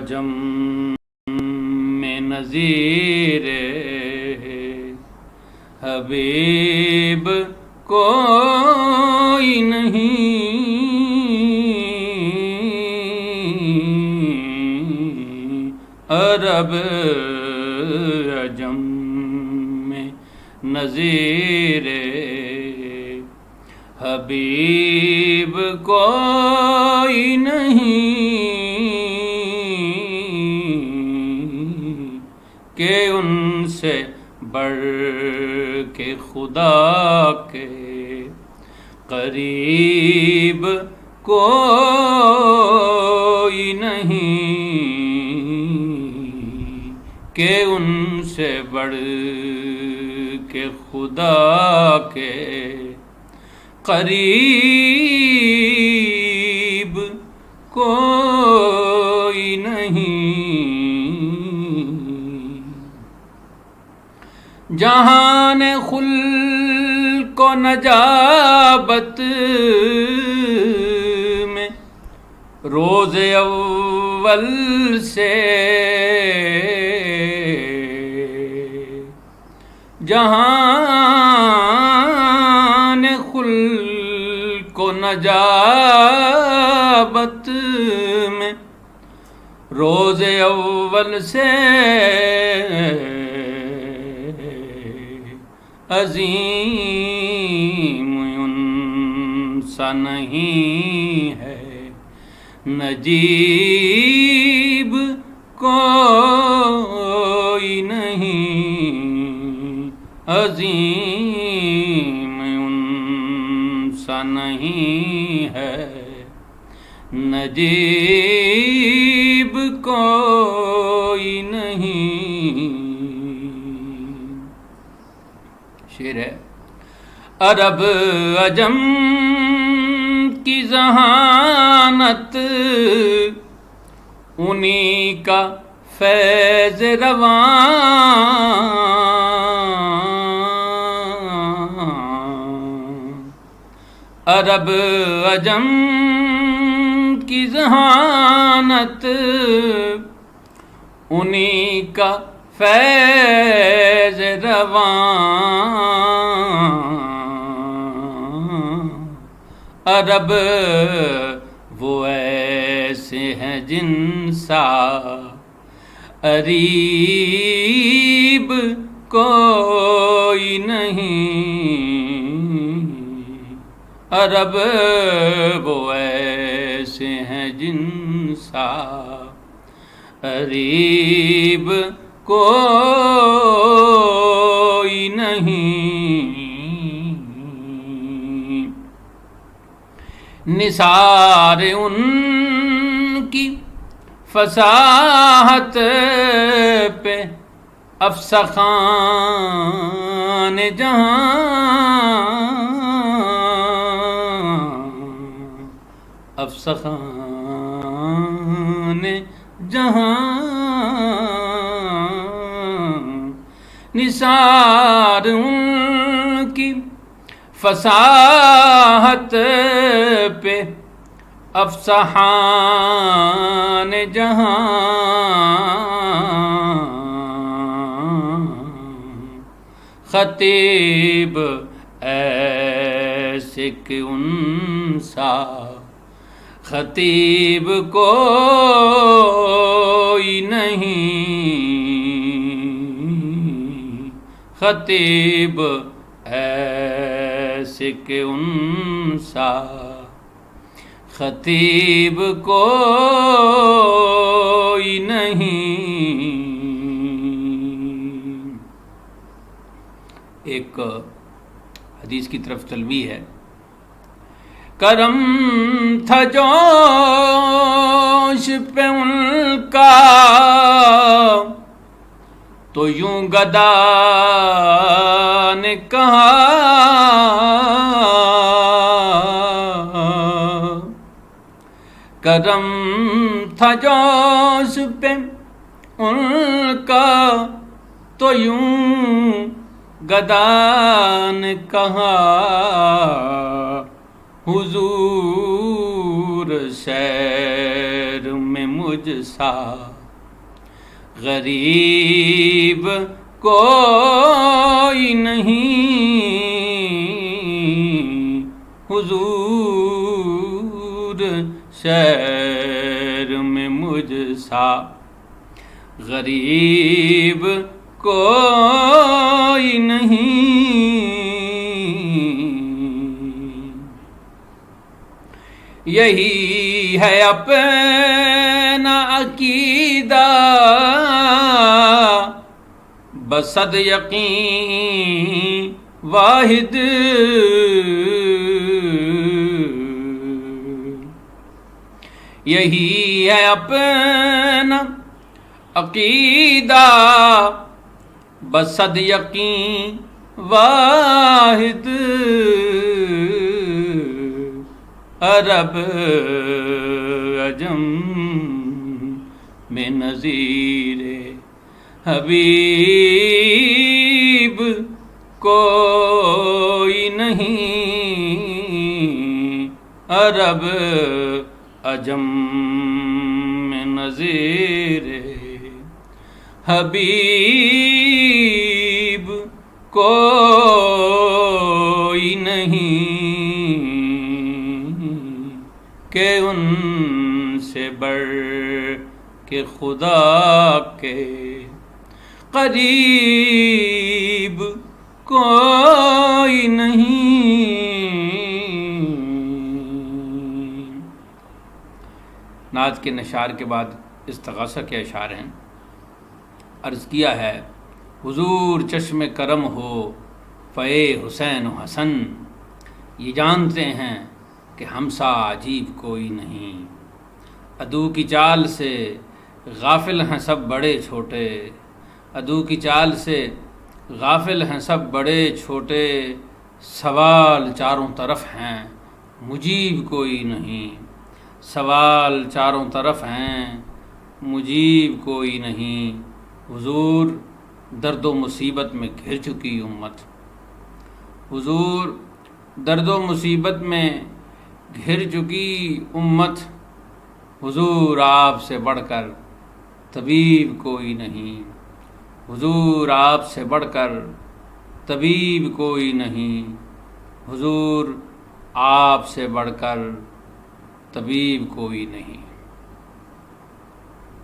عجم میں نظیر حبیب کوئی نہیں، عرب عجم میں نظیر حبیب کوئی نہیں، کہ ان سے بڑھ کے خدا کے قریب کوئی نہیں، کہ ان سے بڑھ کے خدا کے قریب کوئی نہیں۔ جہان خلق و نجابت میں روز اول سے، جہان خلق و نجابت میں روز اول سے عظیم ان سا نہیں ہے، نجیب کوئی نہیں، عظیم ان سا نہیں ہے، نجیب کوئی نہیں۔ شعر ہے: عرب عجم کی ذہانت انہی کا فیض رواں، عرب عجم کی ذہانت انہی کا فیض رواں، عرب وہ ایسے ہیں جن سا قریب کوئی نہیں، عرب وہ ایسے ہیں جن سا قریب کوئی نہیں۔ نثار ان کی فصاحت پہ افسخان جہاں، افسخان جہاں، نثار ان کی فصاحت پہ افسحان جہاں، خطیب ایسے کہ ان سا خطیب کوئی نہیں، خطیب ایسے کہ ان سا خطیب کوئی نہیں۔ ایک حدیث کی طرف تلویح ہے: کرم تھا جوش پہ ان کا تو یوں گدا نے کہا، کرم تھا جوش پہ ان کا تو یوں گدا نے کہا، حضور سیر میں مجھ مجھ سا غریب کوئی نہیں حضور شہر میں مجھ سا غریب کوئی نہیں یہی ہے اپنا عقیدہ بصد یقین واحد یہی ہے اپنا عقیدہ بصد یقین واحد عرب عجم میں نظیر حبیب کوئی نہیں عرب عجم میں نظیر حبیب کوئی نہیں کہ ان سے بڑھ کے خدا کے قریب کوئی نہیں۔ نعت کے نشار کے بعد استغاثہ کے اشعار ہیں۔ عرض کیا ہے حضور چشم کرم ہو فے حسین و حسن، یہ جانتے ہیں کہ ہم سا عجیب کوئی نہیں۔ عدو کی چال سے غافل ہیں سب بڑے چھوٹے، عدو کی چال سے غافل ہیں سب بڑے چھوٹے، سوال چاروں طرف ہیں مجیب کوئی نہیں، سوال چاروں طرف ہیں مجیب کوئی نہیں۔ حضور درد و مصیبت میں گھر چکی امت، حضور درد و مصیبت میں گھر چکی امت، حضور آپ سے بڑھ کر طبیب کوئی نہیں، حضور آپ سے بڑھ کر طبیب کوئی نہیں، حضور آپ سے بڑھ کر طبیب کوئی نہیں۔